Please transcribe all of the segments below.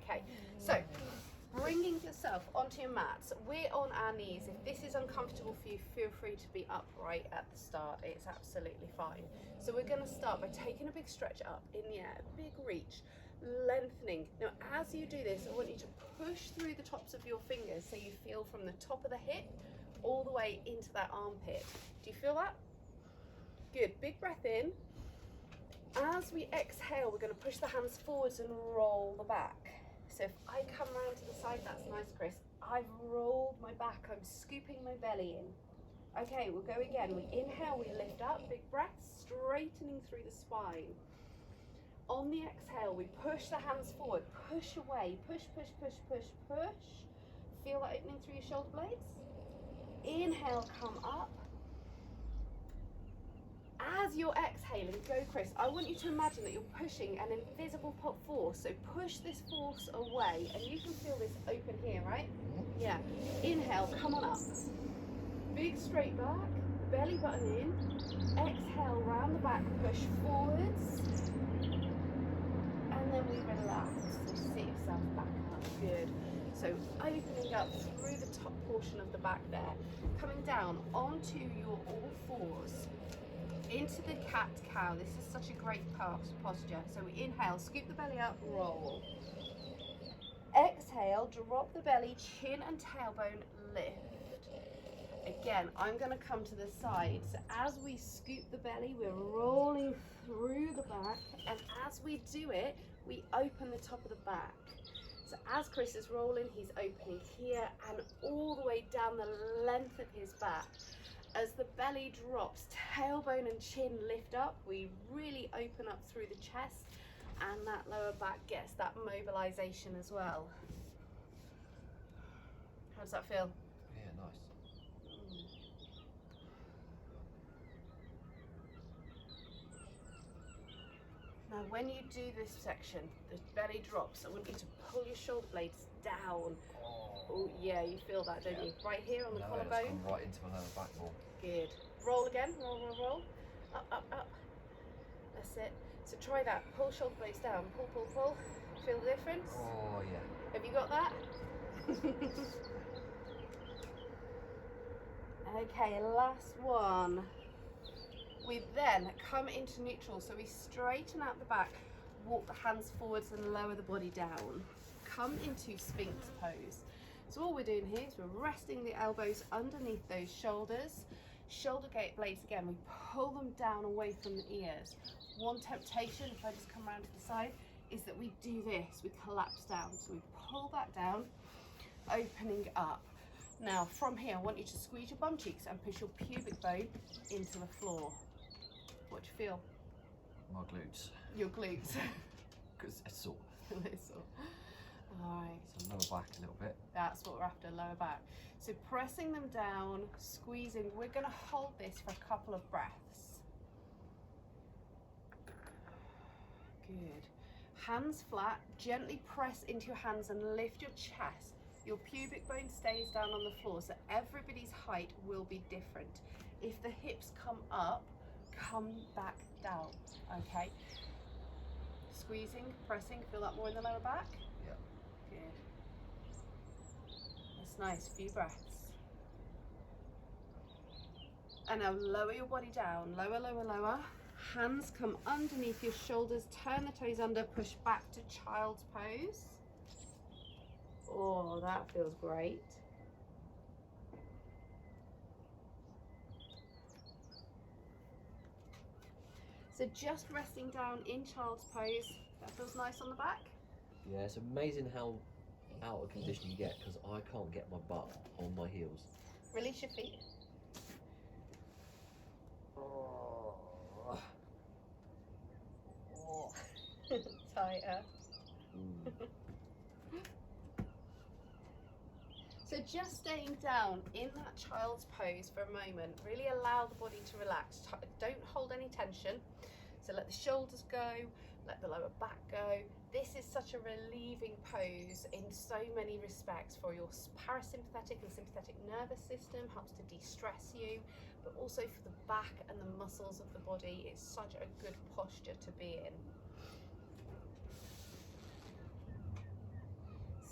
Okay, so bringing yourself onto your mats. We're on our knees. If this is uncomfortable for you, feel free to be upright at the start. It's absolutely fine. So we're going to start by taking a big stretch up in the air, big reach, lengthening. Now, as you do this, I want you to push through the tops of your fingers so you feel from the top of the hip all the way into that armpit. Do you feel that? Good. Big breath in. As we exhale, we're going to push the hands forwards and roll the back. So if I come round to the side, that's nice, Chris. I've rolled my back. I'm scooping my belly in. Okay, we'll go again. We inhale, we lift up, big breath, straightening through the spine. On the exhale, we push the hands forward, push away, push, push, push, push, push. Feel that opening through your shoulder blades. Inhale, come up. As you're exhaling, go Chris, I want you to imagine that you're pushing an invisible force. So push this force away and you can feel this open here, right? Yeah. Inhale, come on up. Big straight back, belly button in. Exhale, round the back, push forwards. And then we relax. So sit yourself back up. Good. So opening up through the top portion of the back there. Coming down onto your all fours. Into the cat-cow. This is such a great posture. So we inhale, scoop the belly up, roll. Exhale, drop the belly, chin and tailbone, lift. Again, I'm going to come to the side. So as we scoop the belly, we're rolling through the back. And as we do it, we open the top of the back. So as Chris is rolling, he's opening here and all the way down the length of his back. As the belly drops, tailbone and chin lift up, we really open up through the chest and that lower back gets that mobilization as well. How does that feel? Yeah, nice. Now when you do this section, the belly drops, I want you to pull your shoulder blades down. Oh yeah, you feel that, don't you? Right here on the collarbone. It's gone right into my lower back more. Good. Roll again, roll, roll, roll. Up, up, up. That's it. So try that. Pull shoulder blades down. Pull, pull, pull. Feel the difference? Oh yeah. Have you got that? Okay, last one. We then come into neutral. So we straighten out the back, walk the hands forwards and lower the body down. Come into Sphinx pose. So all we're doing here is we're resting the elbows underneath those shoulders. Shoulder blades again, we pull them down away from the ears. One temptation, if I just come around to the side, is that we do this, we collapse down. So we pull that down, opening up. Now from here, I want you to squeeze your bum cheeks and push your pubic bone into the floor. What do you feel? My glutes. Your glutes. Because it's sore. It's sore. All right. So lower back a little bit. That's what we're after, lower back. So pressing them down, squeezing. We're going to hold this for a couple of breaths. Good. Hands flat, gently press into your hands and lift your chest. Your pubic bone stays down on the floor, so everybody's height will be different. If the hips come up, come back down, okay? Squeezing, pressing, feel that more in the lower back? Yeah. Good. That's nice, few breaths. And now lower your body down, lower, lower, lower. Hands come underneath your shoulders, turn the toes under, push back to child's pose. Oh, that feels great. So just resting down in child's pose, that feels nice on the back. Yeah, it's amazing how out of condition you get because I can't get my butt on my heels. Release your feet. Tighter. So just staying down in that child's pose for a moment, really allow the body to relax. Don't hold any tension. So let the shoulders go, let the lower back go. This is such a relieving pose in so many respects for your parasympathetic and sympathetic nervous system, helps to de-stress you, but also for the back and the muscles of the body. It's such a good posture to be in.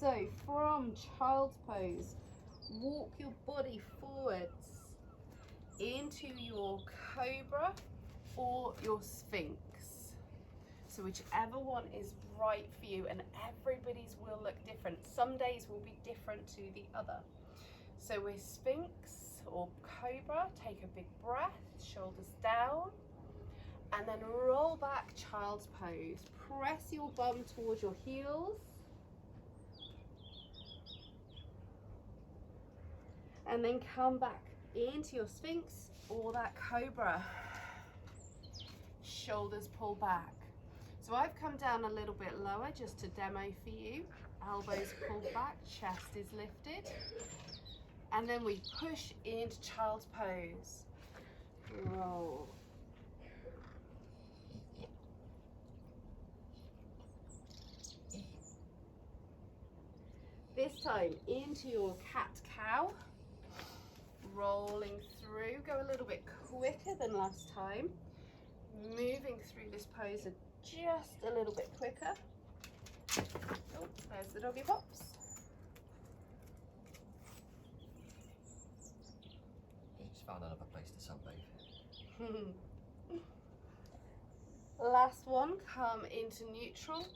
So from child's pose, walk your body forwards into your cobra or your sphinx. So whichever one is right for you, and everybody's will look different. Some days will be different to the other. So with sphinx or cobra, take a big breath, shoulders down, and then roll back child's pose. Press your bum towards your heels. And then come back into your sphinx or that cobra. Shoulders pull back. So I've come down a little bit lower just to demo for you. Elbows pulled back, chest is lifted. And then we push into child's pose. Roll. This time into your cat-cow. Rolling through, go a little bit quicker than last time. Moving through this pose just a little bit quicker. Oh, there's the doggy pops. Just found another place to sunbathe. Last one, come into neutral.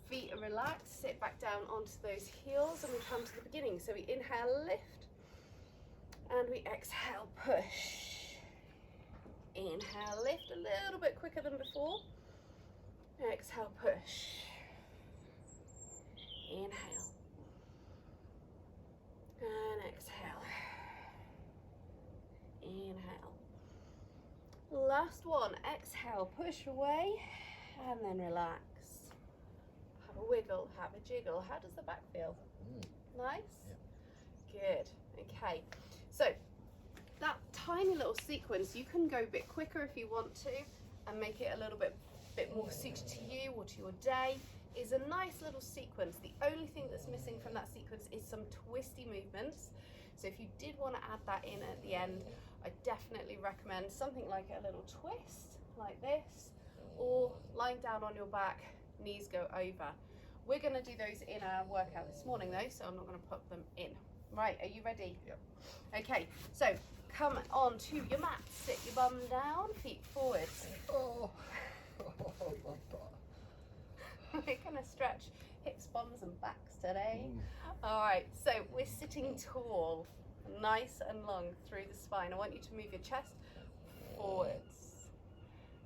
Feet are relaxed, sit back down onto those heels, and we come to the beginning. So we inhale, lift. And we exhale, push. Inhale, lift a little bit quicker than before. Exhale, push. Inhale. And exhale. Inhale. Last one, exhale, push away, and then relax. Have a wiggle, have a jiggle. How does the back feel? Nice? Yeah. Good, okay. So that tiny little sequence, you can go a bit quicker if you want to and make it a little bit more suited to you or to your day, is a nice little sequence. The only thing that's missing from that sequence is some twisty movements. So if you did want to add that in at the end, I definitely recommend something like a little twist like this, or lying down on your back, knees go over. We're going to do those in our workout this morning though, so I'm not going to put them in. Right, are you ready? Yep. Okay, so come on to your mat, sit your bum down, feet forwards. Oh. We're going to stretch hips, bums and backs today. All right, so we're sitting tall, nice and long through the spine. I want you to move your chest forwards.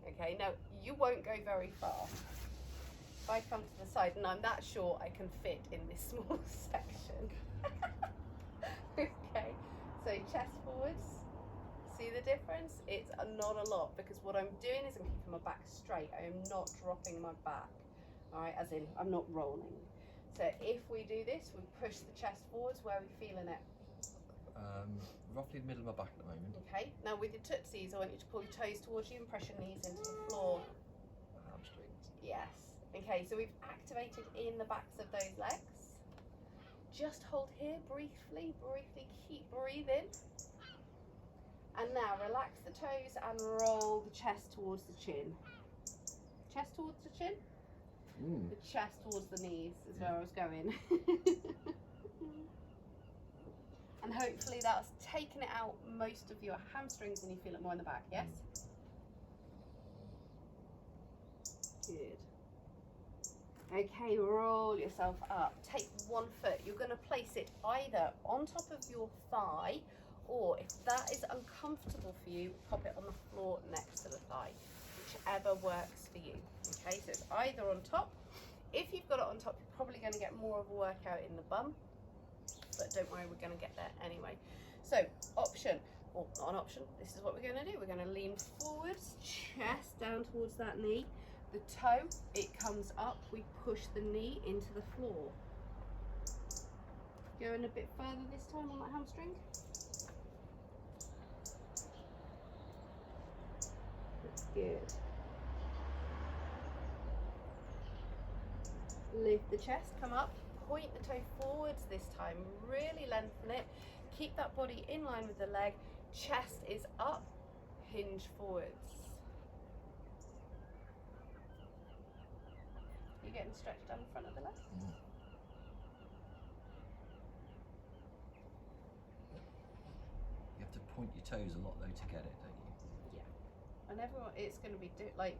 Okay, now you won't go very far. If I come to the side, and I'm that short, I can fit in this small section. Okay, so chest forwards. See the difference? It's not a lot, because what I'm doing is I'm keeping my back straight. I am not dropping my back. All right, as in I'm not rolling. So if we do this, we push the chest forwards. Where are we feeling it? Roughly the middle of my back at the moment. Okay, now with your tootsies, I want you to pull your toes towards you and press your knees into the floor. Hamstrings. Yes. Okay, so we've activated in the backs of those legs. Just hold here briefly, keep breathing. And now relax the toes and roll the chest towards the chin. Chest towards the chin? The chest towards the knees is where I was going. And hopefully that's taken it out most of your hamstrings and you feel it more in the back, yes? Good. Okay, roll yourself up. Take one foot. You're going to place it either on top of your thigh, or if that is uncomfortable for you, pop it on the floor next to the thigh, whichever works for you. Okay, so it's either on top. If you've got it on top, you're probably going to get more of a workout in the bum, but don't worry, we're going to get there anyway. So option, or not an option, this is what we're going to do. We're going to lean forwards, chest down towards that knee. The toe, it comes up, we push the knee into the floor. Going a bit further this time on that hamstring. That's good. Lift the chest, come up, point the toe forwards this time, really lengthen it. Keep that body in line with the leg, chest is up, hinge forwards. You getting stretched down the front of the leg? point your toes a lot though to get it, don't you? And everyone, it's going to be like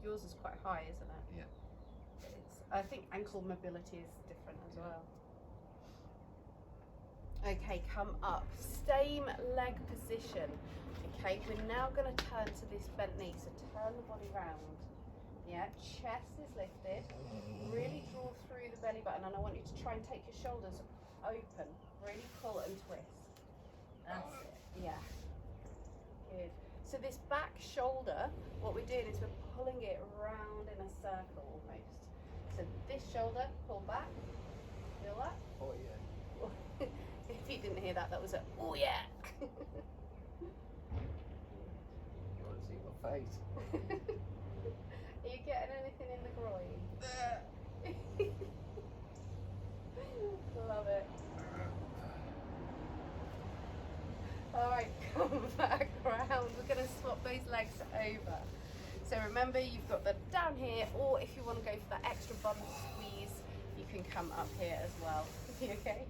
yours is quite high, isn't it? Yeah. I think ankle mobility is different as well. Okay, come up. Same leg position. Okay, we're now going to turn to this bent knee. So turn the body round. Yeah, chest is lifted. Really draw through the belly button, and I want you to try and take your shoulders open. Really pull and twist. That's it. Yeah. Good. So this back shoulder, what we're doing is we're pulling it round in a circle almost. So this shoulder, pull back. Feel that? Oh yeah. If you didn't hear that, that was a oh yeah. You want to see my face? Are you getting anything in the groin? Love it. Alright, come back round. We're going to swap those legs over. So remember, you've got them down here, or if you want to go for that extra bum squeeze, you can come up here as well. You okay?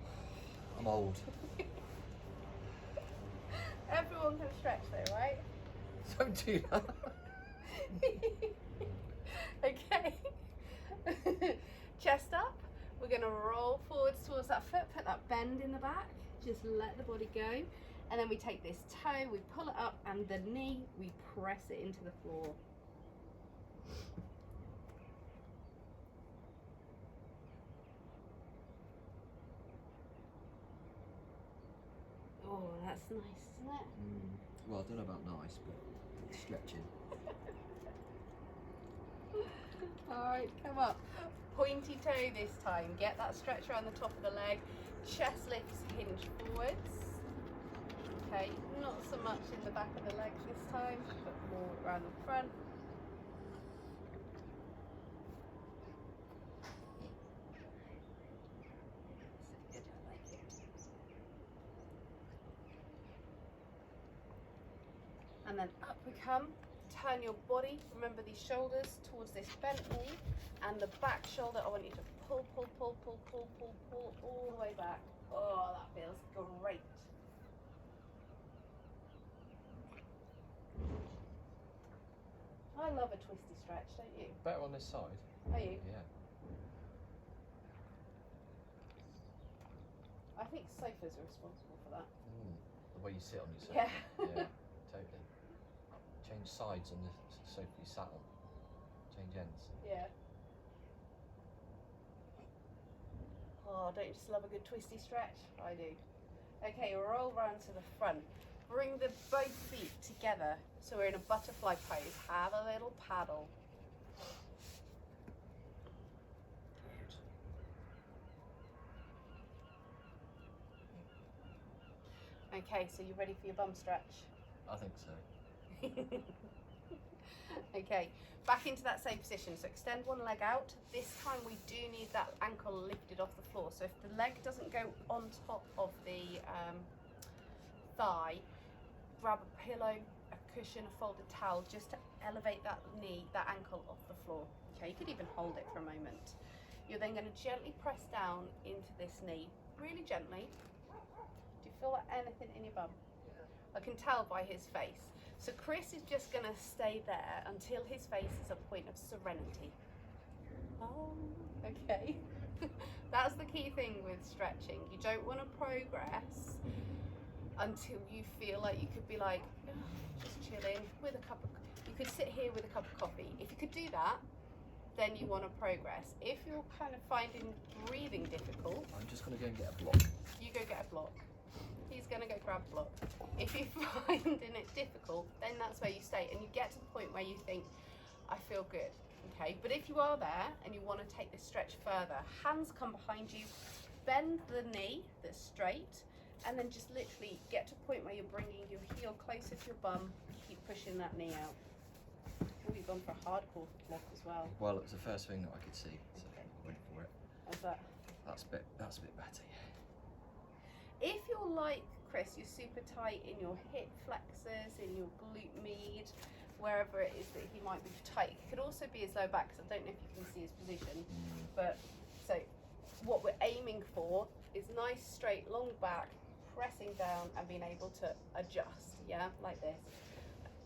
I'm old. Everyone can stretch though, right? Don't do that. Okay. Chest up. We're going to roll forwards towards that foot, put that bend in the back. Just let the body go. And then we take this toe, we pull it up, and the knee, we press it into the floor. Oh, that's nice, isn't it? Well, I don't know about nice, but it's stretching. Alright, come up. Pointy toe this time. Get that stretch around the top of the leg. Chest lifts, hinge forwards. Okay, not so much in the back of the legs this time, but more around the front. Good, I like it. And then up we come. Turn your body, remember these shoulders towards this bent knee, and the back shoulder, I want you to pull, pull, pull, pull, pull, pull, pull all the way back. Oh, that feels great. I love a twisty stretch, don't you? Better on this side. Are you? Yeah. I think sofas are responsible for that. The way you sit on your sofa. Yeah. Yeah, totally. Change sides on the sofa you sat on. Change ends. Yeah. Oh, don't you just love a good twisty stretch? I do. Okay, roll round to the front. Bring the both feet together. So we're in a butterfly pose. Have a little paddle. Okay, so you ready for your bum stretch? I think so. Okay, back into that same position. So extend one leg out. This time we do need that ankle lifted off the floor. So if the leg doesn't go on top of the thigh, grab a pillow, a cushion, a folded towel, just to elevate that knee, that ankle off the floor. Okay, you could even hold it for a moment. You're then going to gently press down into this knee, really gently. Do you feel like anything in your bum? I can tell by his face. So Chris is just going to stay there until his face is a point of serenity. Oh, okay. That's the key thing with stretching. You don't want to progress until you feel like you could be like, just chilling with a cup of, you could sit here with a cup of coffee. If you could do that, then you want to progress. If you're kind of finding breathing difficult, I'm just going to go and get a block. you go get a block. He's going to go grab a block. If you're finding it difficult, then that's where you stay, and you get to the point where you think, I feel good. Okay, but if you are there and you want to take this stretch further, hands come behind you, bend the knee that's straight, and then just literally get to a point where you're bringing your heel closer to your bum, keep pushing that knee out. Oh, you've gone for a hardcore block as well. Well, it was the first thing that I could see, so Okay. I went for it. How's that? That's a bit better, yeah. If you're like Chris, you're super tight in your hip flexors, in your glute med, wherever it is that he might be tight. It could also be his low back, because I don't know if you can see his position. But so what we're aiming for is nice, straight, long back, pressing down and being able to adjust, yeah, like this.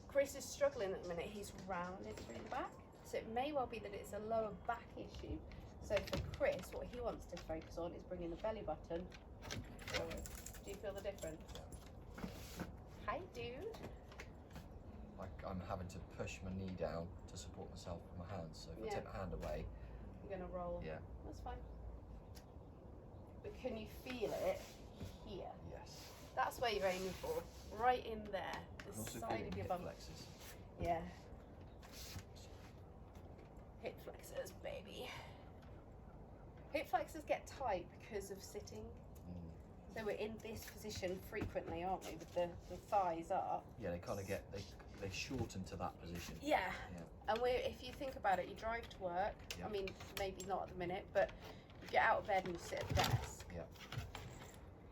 Chris is struggling at the minute, he's rounded through the back, so it may well be that it's a lower back issue. So for Chris, what he wants to focus on is bringing the belly button forward. Do you feel the difference? Hi, dude. I'm having to push my knee down to support myself with my hands. So if I take my hand away, you're gonna roll. Yeah. That's fine. But can you feel it here? yes. That's where you're aiming for. Right in there. I'm The also side feeling of your hip bum. flexors. Yeah. Hip flexors, baby. Hip flexors get tight because of sitting. So we're in this position frequently, aren't we? With the thighs up. Yeah, they kind of get, they shorten to that position. Yeah. Yeah. And if you think about it, you drive to work. Yeah. I mean, maybe not at the minute, but you get out of bed and you sit at the desk. Yeah.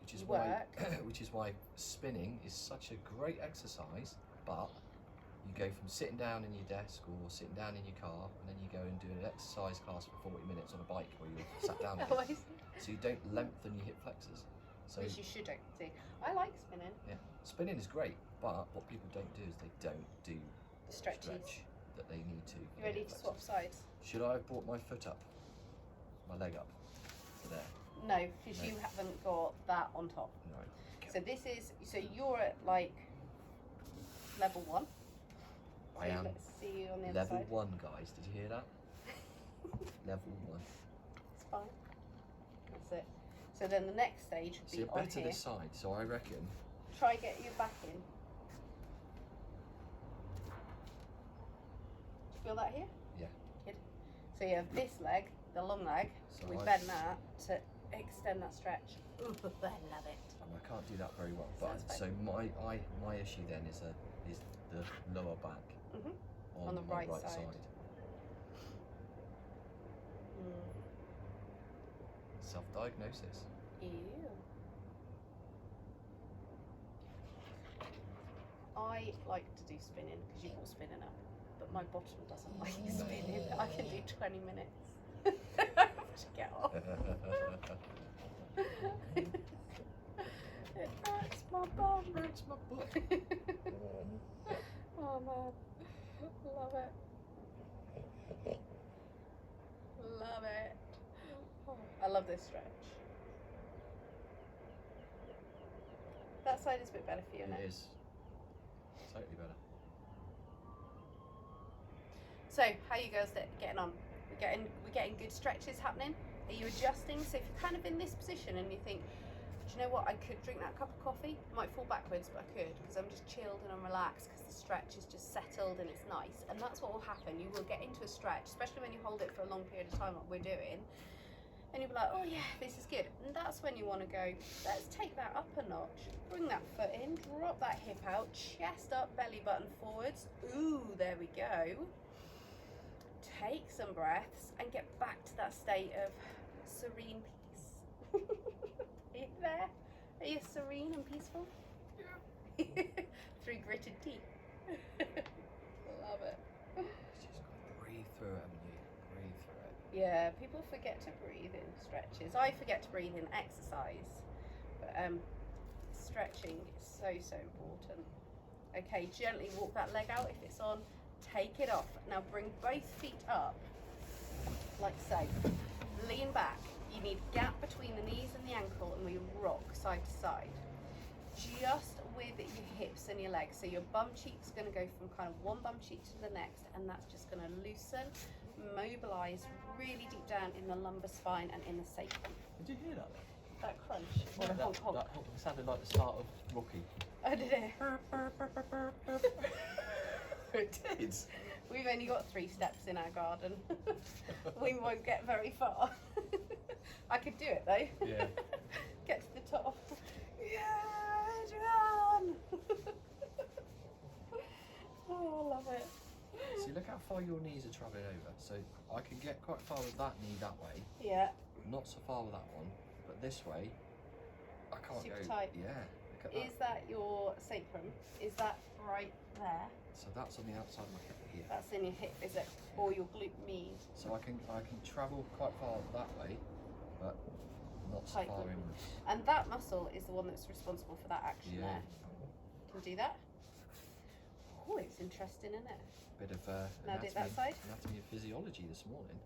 Which is You why, work. which is why spinning is such a great exercise, but you go from sitting down in your desk or sitting down in your car, and then you go and do an exercise class for 40 minutes on a bike where you're sat down again. Always. So you don't lengthen your hip flexors. So Which you should do. I like spinning. yeah, spinning is great, but what people don't do is they don't do The the stretches. stretch that they need to. You ready to swap sides? Should I have brought my foot up, my leg up to there? No, because No. you haven't got that on top. No. So this is, so you're at like level 1. I am Let's see you on the other level side. 1, guys. Did you hear that? Level 1. It's fine. That's it. So then the next stage would So be you're on better here. this side. So I reckon. Try get your back in. Do you feel that here? Yeah. Good. So you have this leg, the long leg. So We I- bend that to extend that stretch. Ooh, I love it. I can't do that very well. But That's so my issue then is the lower back Mhm. on the my right right side. side. Self-diagnosis. Ew. I like to do spinning because you brought spinning up, but my bottom doesn't like spinning. I can do 20 minutes. To get off. It hurts my bum. Hurts my butt. Oh man, love it. Love it. Oh, I love this stretch. That side is a bit better for you now. It is. Totally better. So, how you girls getting on? We're getting good stretches happening. Are you adjusting? So if you're kind of in this position and you think, do you know what? I could drink that cup of coffee. I might fall backwards, but I could because I'm just chilled and I'm relaxed because the stretch is just settled and it's nice. And that's what will happen. You will get into a stretch, especially when you hold it for a long period of time, like we're doing. And you'll be like, oh yeah, this is good. And that's when you want to go, let's take that up a notch. Bring that foot in, drop that hip out, chest up, belly button forwards. Ooh, there we go. Take some breaths and get back to that state of serene peace. Are you there? Are you serene and peaceful? Yeah. Through gritted teeth. Love it. You just got to breathe through it, haven't you? Breathe through it. Yeah, people forget to breathe in stretches. I forget to breathe in exercise, but stretching is so important. Okay, gently walk that leg out if it's on. Take it off. Now bring both feet up, like so. Lean back. You need gap between the knees and the ankle, and we rock side to side. Just with your hips and your legs. So your bum cheek's going to go from kind of one bum cheek to the next, and that's just going to loosen, mobilize really deep down in the lumbar spine and in the sacrum. Did you hear that? That crunch. Or the honk honk. That sounded like the start of Rocky. Oh, did it? It did. We've only got 3 steps in our garden. We won't get very far. I could do it though. Yeah. Get to the top. Yeah, Adrian! Oh, I love it. See, look how far your knees are travelling over. So I can get quite far with that knee that way, Yeah. not so far with that one, but this way, I can't Super go. tight. Yeah, look at that. Is that your sacrum? Is that right there? So that's on the outside of my hip here. That's in your hip, is it? Or your glute med? So I can travel quite far that way, but not tight far glute. inwards. And that muscle is the one that's responsible for that action Yeah. there. Can you do that? Oh, it's interesting, isn't it? Bit of Now do that side. anatomy and physiology this morning.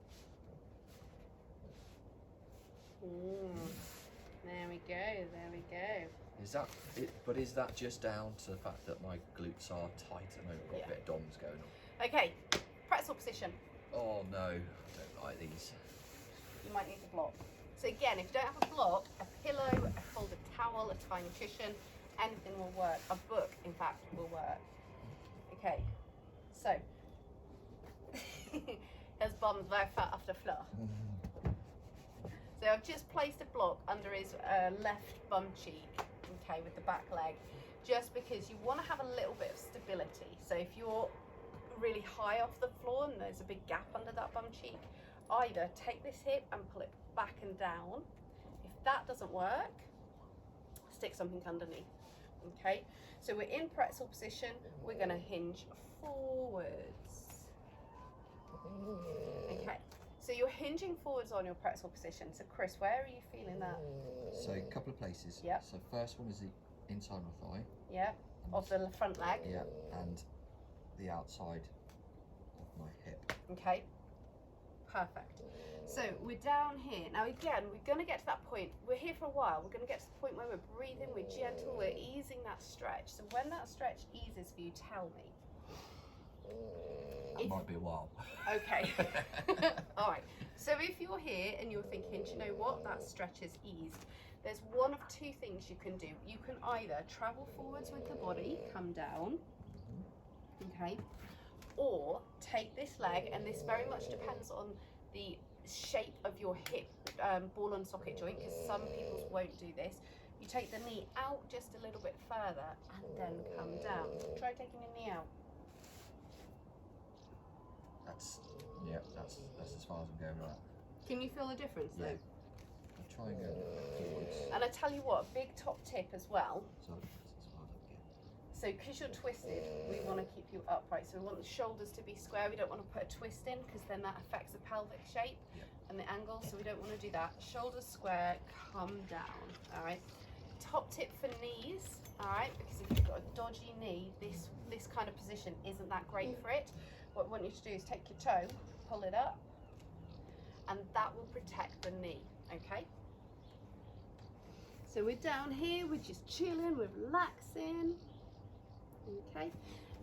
There we go, there we go. Is that it? But is that just down to the fact that my glutes are tight and I've got Yeah. a bit of DOMS going on? Okay, pretzel position. Oh no, I don't like these. You might need a block. So again, if you don't have a block, a pillow, a folded towel, a tiny cushion, anything will work. A book, in fact, will work. Okay, so his bum's very fat off the floor. So I've just placed a block under his left bum cheek, okay, with the back leg, just because you want to have a little bit of stability. So if you're really high off the floor and there's a big gap under that bum cheek, either take this hip and pull it back and down. If that doesn't work, stick something underneath, okay? So we're in pretzel position, we're gonna hinge forwards. Okay, so you're hinging forwards on your pretzel position. So Chris, where are you feeling that? So a couple of places. Yep. So first one is the inside of my thigh. Yeah, of the front leg. Yeah, and the outside of my hip. Okay, perfect. So we're down here. Now again, we're going to get to that point. We're here for a while. We're going to get to the point where we're breathing, we're gentle, we're easing that stretch. So when that stretch eases for you, tell me. That might be a while. Okay. All right. So if you're here and you're thinking, do you know what, that stretch has eased, there's one of two things you can do. You can either travel forwards with the body, come down, okay, or take this leg, and this very much depends on the shape of your hip ball and socket joint, because some people won't do this. You take the knee out just a little bit further and then come down. Try taking your knee out. That's as far as I'm going with that. Can you feel the difference though? Yeah. I'll try and go forwards. And I tell you what, a big top tip as well. So that's as far as I can get. So because you're twisted, we want to keep you upright. So we want the shoulders to be square. We don't want to put a twist in because then that affects the pelvic shape and the angle. So we don't want to do that. Shoulders square, come down. All right. Top tip for knees. All right, because if you've got a dodgy knee, this kind of position isn't that great for it. What I want you to do is take your toe, pull it up, and that will protect the knee. Okay. So we're down here, we're just chilling, we're relaxing. Okay.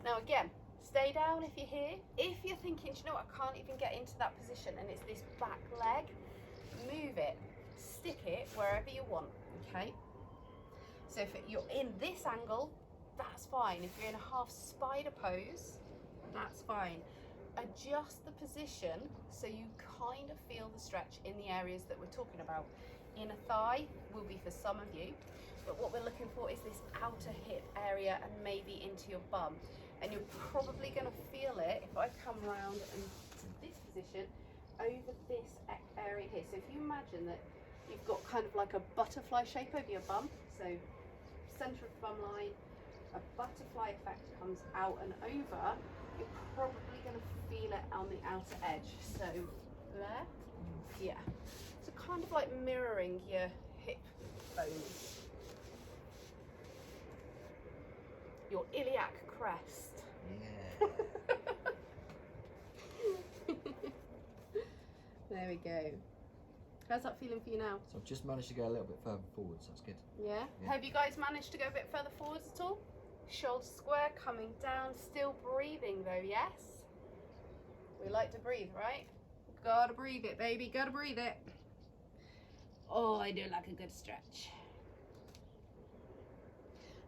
Now again, stay down if you're here. If you're thinking, do you know what, I can't even get into that position and it's this back leg, move it, stick it wherever you want, okay? So if you're in this angle, that's fine. If you're in a half spider pose, that's fine. Adjust the position so you kind of feel the stretch in the areas that we're talking about. Inner thigh will be for some of you, but what we're looking for is this outer hip area and maybe into your bum. And you're probably going to feel it if I come around into this position over this area here. So if you imagine that you've got kind of like a butterfly shape over your bum, so center of the bum line, a butterfly effect comes out and over, you're probably going to feel it on the outer edge. So there, yeah. So kind of like mirroring your hip bones. Your iliac crest. Yeah. There we go. How's that feeling for you now? So I've just managed to go a little bit further forwards. That's good. Yeah? Yeah. Have you guys managed to go a bit further forwards at all? Shoulders square, coming down, still breathing though, yes? We like to breathe, right? Gotta breathe it, baby, gotta breathe it. Oh, I do like a good stretch.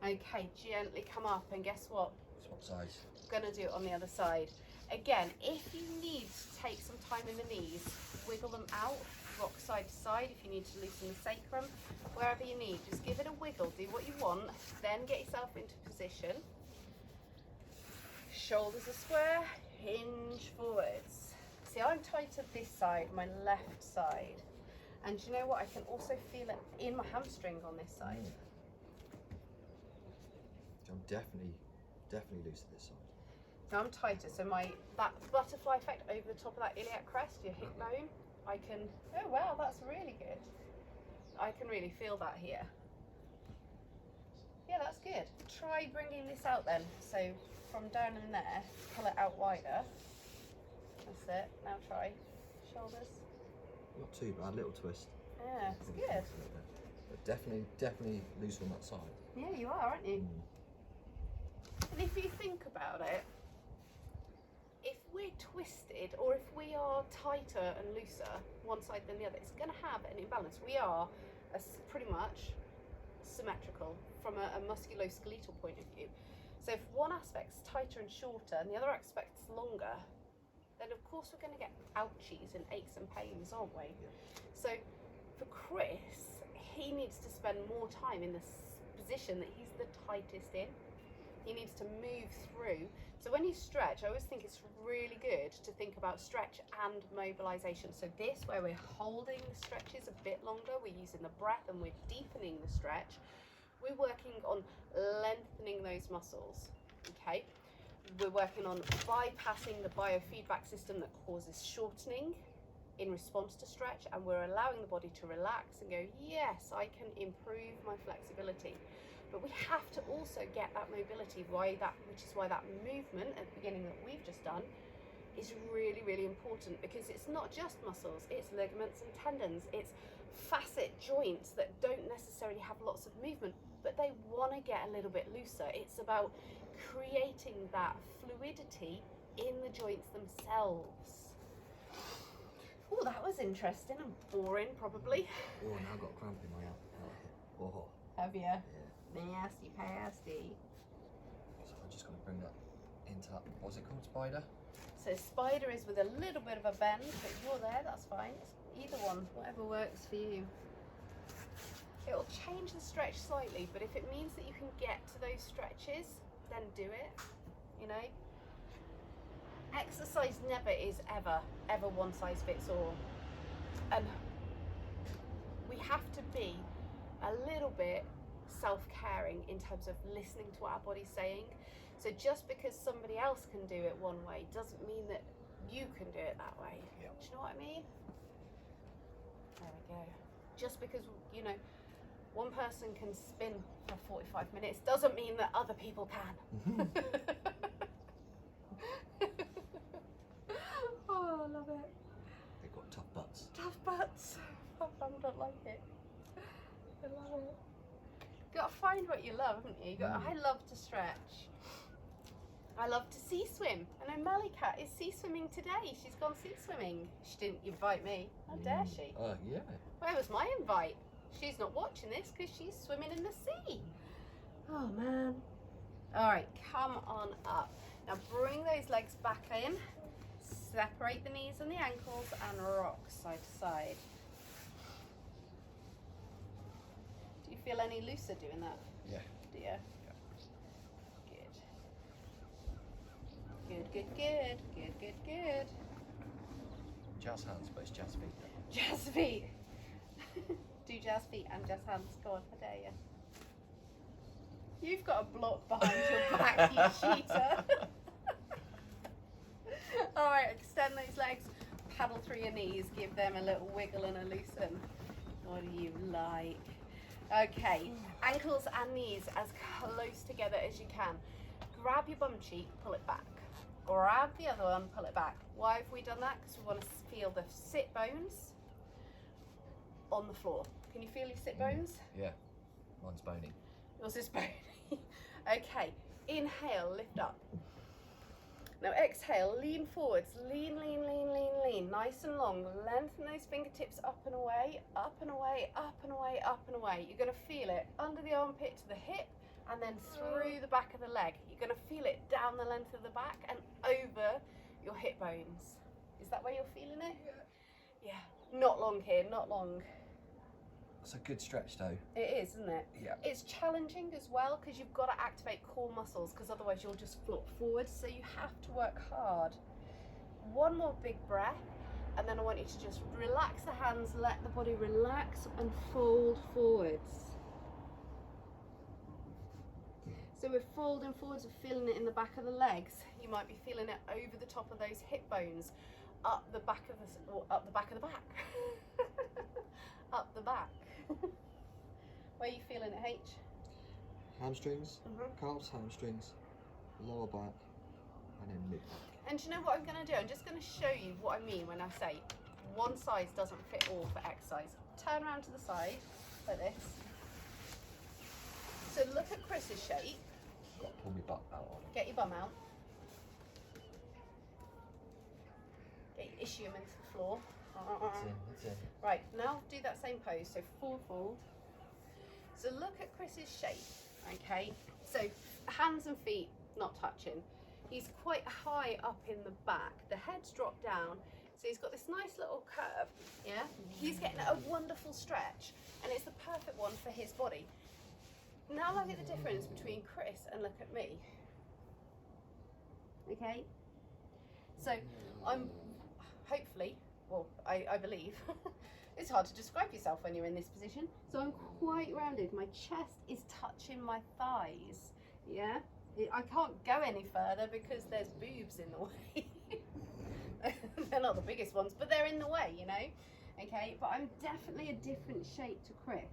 Okay, gently come up, and guess what? Swap sides. Gonna do it on the other side. Again, if you need to take some time in the knees, wiggle them out, rock side to side if you need to loosen the sacrum, wherever you need, just give it a wiggle, do what you want, then get yourself into position. Shoulders are square, hinge forwards. See, I'm tight to this side, my left side. And do you know what? I can also feel it in my hamstring on this side. So I'm definitely loose at this side. So I'm tighter, so that butterfly effect over the top of that iliac crest, your hip bone, I can, oh wow, that's really good. I can really feel that here. Yeah, that's good. Try bringing this out then. So from down in there, pull it out wider. That's it. Now try shoulders. Not too bad, little twist. Yeah, it's Probably good. a little bit. But definitely loose on that side. Yeah, you are, aren't you? Mm. And if you think about it, if we're twisted or if we are tighter and looser one side than the other, it's going to have an imbalance. We are pretty much symmetrical from a musculoskeletal point of view. So if one aspect's tighter and shorter and the other aspect's longer, then of course we're going to get ouchies and aches and pains, aren't we? Yeah. So for Chris, he needs to spend more time in this position that he's the tightest in. He needs to move through. So when you stretch, I always think it's really good to think about stretch and mobilization. So this, where we're holding the stretches a bit longer, we're using the breath and we're deepening the stretch. We're working on lengthening those muscles, okay? We're working on bypassing the biofeedback system that causes shortening in response to stretch, and we're allowing the body to relax and go, yes, I can improve my flexibility. But we have to also get that mobility, which is why that movement at the beginning that we've just done is really, really important, because it's not just muscles, it's ligaments and tendons, it's facet joints that don't necessarily have lots of movement, but they want to get a little bit looser. It's about creating that fluidity in the joints themselves. Oh, that was interesting and boring, probably. Oh, now I've got a cramp in my hip. Oh, Have you? yeah. Nasty pasty. So I'm just going to bring that into that, what's it called, spider? So spider is with a little bit of a bend, but you're there, that's fine. Either one, whatever works for you. It'll change the stretch slightly, but if it means that you can get to those stretches, then do it, you know. Exercise never is ever one size fits all. And we have to be a little bit self-caring in terms of listening to what our body's saying. So just because somebody else can do it one way doesn't mean that you can do it that way. Yep. Do you know what I mean? There we go. Just because, you know, one person can spin for 45 minutes doesn't mean that other people can. Oh, I love it. They've got tough butts. Tough butts. I don't like it. I love it. You gotta find what you love, haven't you? I love to stretch. I love to sea swim. I know Malika is sea swimming today. She's gone sea swimming. She didn't invite me. How dare she? Yeah. Where was my invite? She's not watching this because she's swimming in the sea. Oh man. All right, come on up. Now bring those legs back in. Separate the knees and the ankles and rock side to side. Do you feel any looser doing that? Yeah. Do you? Good. Good. Jazz hands, but it's jazz feet. Jazz feet. Do jazz feet and jazz hands. Go on, I dare you. You've got a block behind your back, you cheater. All right, extend those legs, paddle through your knees, give them a little wiggle and a loosen. What do you like? Okay, ankles and knees as close together as you can. Grab your bum cheek, pull it back. Grab the other one, pull it back. Why have we done that? Because we want to feel the sit bones on the floor. Can you feel your sit bones? Yeah. Mine's bony. Yours is bony. Okay, inhale, lift up. Now exhale, lean forwards, lean. Nice and long. Lengthen those fingertips up and away, up and away, up and away, up and away. You're going to feel it under the armpit to the hip and then through the back of the leg. You're going to feel it down the length of the back and over your hip bones. Is that where you're feeling it? Yeah. Not long here, not long. It's a good stretch though. It is, isn't it? Yeah. It's challenging as well because you've got to activate core muscles because otherwise you'll just flop forward. So you have to work hard. One more big breath and then I want you to just relax the hands, let the body relax and fold forwards. So we're folding forwards, we're feeling it in the back of the legs. You might be feeling it over the top of those hip bones, up the back of the back. Up the back. Where are you feeling it, H? Hamstrings, Mhm. calves, hamstrings, lower back, and then mid back. And do you know what I'm going to do? I'm just going to show you what I mean when I say one size doesn't fit all for exercise. Turn around to the side, like this. So look at Chris's shape. Got to pull my butt out on it. Get your bum out. Get your ischium into the floor. That's in, that's in. Right, now do that same pose, so full fold. So look at Chris's shape, okay? So hands and feet not touching. He's quite high up in the back. The head's dropped down, so he's got this nice little curve, yeah? He's getting a wonderful stretch, and it's the perfect one for his body. Now look at the difference between Chris and look at me. Okay? So I'm hopefully, well, I believe, it's hard to describe yourself when you're in this position. So I'm quite rounded. My chest is touching my thighs. Yeah? I can't go any further because there's boobs in the way. They're not the biggest ones, but they're in the way, you know? Okay, but I'm definitely a different shape to Chris.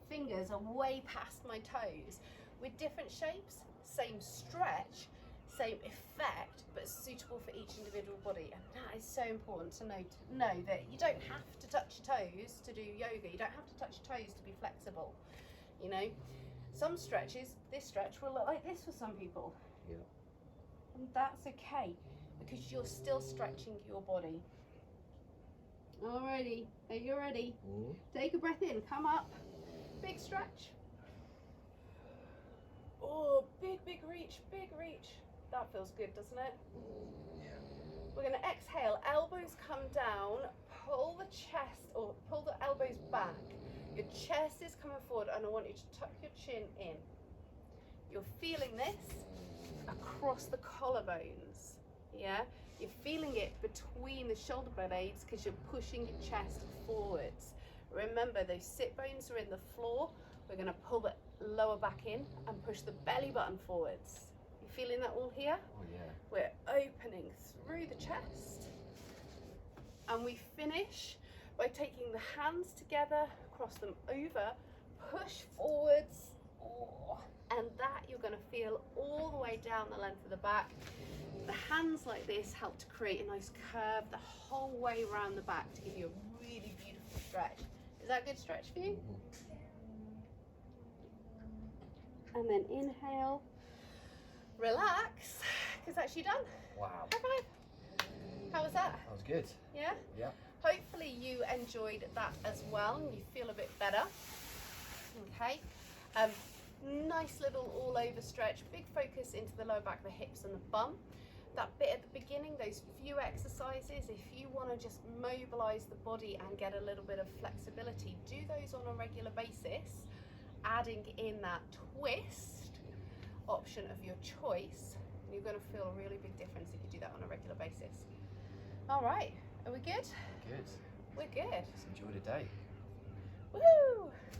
Fingers are way past my toes. With different shapes, same stretch, same effect, but suitable for each individual body. And that is so important to know that you don't have to touch your toes to do yoga. You don't have to touch your toes to be flexible. You know, some stretches, this stretch will look like this for some people. Yeah. And that's okay because you're still stretching your body. Alrighty, are you ready? Take a breath in, come up. Big stretch. Oh, big reach, big reach. That feels good, doesn't it? We're going to exhale, elbows come down, pull the chest or pull the elbows back. Your chest is coming forward and I want you to tuck your chin in. You're feeling this across the collarbones, yeah? You're feeling it between the shoulder blades because you're pushing your chest forwards. Remember, those sit bones are in the floor. We're going to pull the lower back in and push the belly button forwards. You feeling that all here? Oh yeah. We're opening through the chest. And we finish by taking the hands together, cross them over, push forwards. Oh, and that you're going to feel all the way down the length of the back. The hands like this help to create a nice curve the whole way around the back to give you a really beautiful stretch. Is that a good stretch for you? And then inhale, relax, because that's you done. Wow. High five. How was that? That was good. Yeah? Yeah. Hopefully you enjoyed that as well and you feel a bit better. Okay. Nice little all over stretch, big focus into the lower back, the hips and the bum. That bit at the beginning, those few exercises, if you want to just mobilize the body and get a little bit of flexibility, do those on a regular basis, adding in that twist option of your choice. You're going to feel a really big difference if you do that on a regular basis. All right, are we good? Good. We're good. Just enjoy the day. Woohoo!